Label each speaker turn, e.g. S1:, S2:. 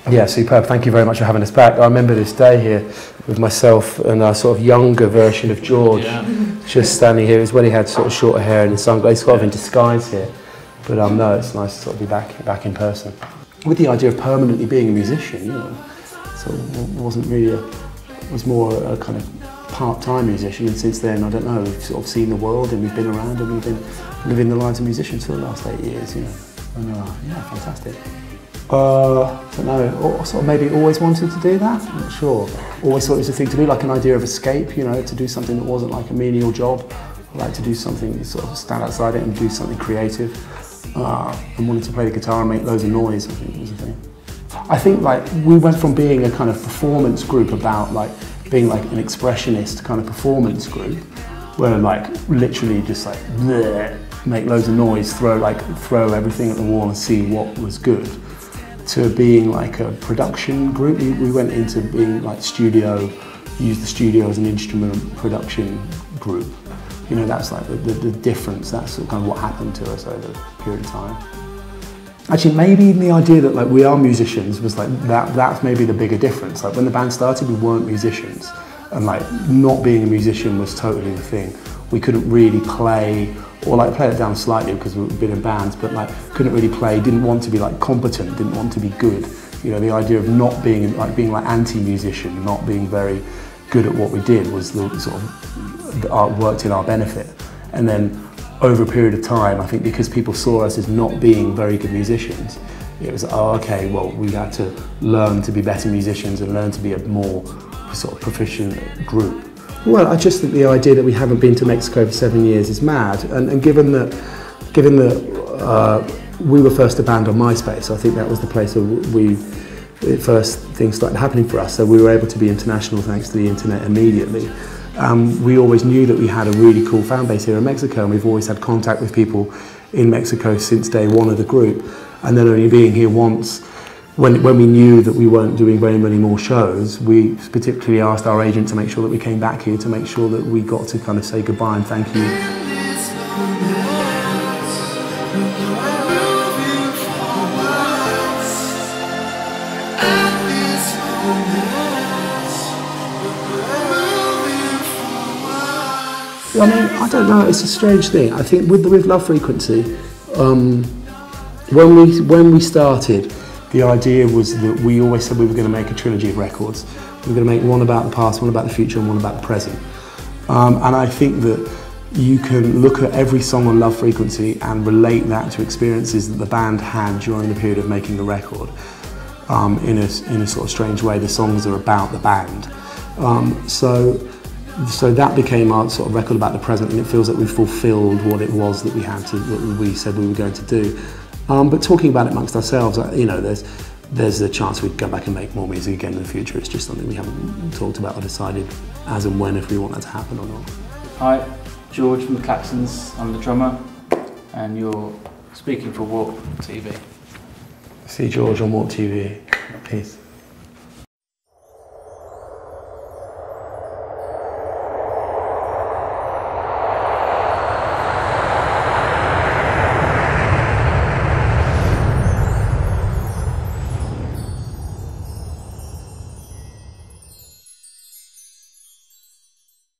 S1: Yeah, superb. Thank you very much for having us back. I remember this day here with myself and a sort of younger version of George, just standing here. It was when he had sort of shorter hair and the sunglasses, sort of in disguise here. But no, it's nice to sort of be back in person. With the idea of permanently being a musician, you know, so it wasn't really it was more a kind of part-time musician, and since then, I don't know, we've sort of seen the world and we've been around and we've been living the lives of musicians for the last 8 years, you know. And yeah, fantastic. I don't know, sort of maybe always wanted to do that, I'm not sure. Always thought it was a thing to do, like an idea of escape, you know, to do something that wasn't like a menial job. I like to do something, sort of stand outside it and do something creative. And wanted to play the guitar and make loads of noise, I think was the thing. I think like we went from being a kind of performance group about like being like an expressionist kind of performance group, where like literally just like bleh, make loads of noise, throw everything at the wall and see what was good, to being like a production group. We went into being like used the studio as an instrument production group. You know, that's like the difference, that's sort of kind of what happened to us over a period of time. Actually, maybe the idea that like we are musicians was like that's maybe the bigger difference. Like when the band started, we weren't musicians, and like not being a musician was totally the thing. We couldn't really play, or like play it down slightly because we've been in bands, but like couldn't really play, didn't want to be like competent, didn't want to be good. You know, the idea of not being like anti-musician, not being very good at what we did was the sort of worked in our benefit. And then over a period of time, I think because people saw us as not being very good musicians, it was, oh, okay, well, we had to learn to be better musicians and learn to be a more sort of proficient group. Well, I just think the idea that we haven't been to Mexico for 7 years is mad, and given that we were first a band on MySpace, I think that was the place where first things started happening for us, so we were able to be international thanks to the internet immediately. We always knew that we had a really cool fan base here in Mexico, and we've always had contact with people in Mexico since day one of the group, and then only being here once, when we knew that we weren't doing very many more shows, we particularly asked our agent to make sure that we came back here to make sure that we got to kind of say goodbye and thank you. I mean, I don't know, it's a strange thing. I think with Love Frequency, when we started, the idea was that we always said we were going to make a trilogy of records. We were going to make one about the past, one about the future, and one about the present. And I think that you can look at every song on Love Frequency and relate that to experiences that the band had during the period of making the record. In a sort of strange way, the songs are about the band. So that became our sort of record about the present, and it feels like we fulfilled what it was that we had to, what we said we were going to do. But talking about it amongst ourselves, you know, there's a chance we'd go back and make more music again in the future. It's just something we haven't talked about or decided as and when if we want that to happen or not.
S2: Hi, George from the Klaxons. I'm the drummer, and you're speaking for WARP TV.
S1: See George on WARP TV. Peace.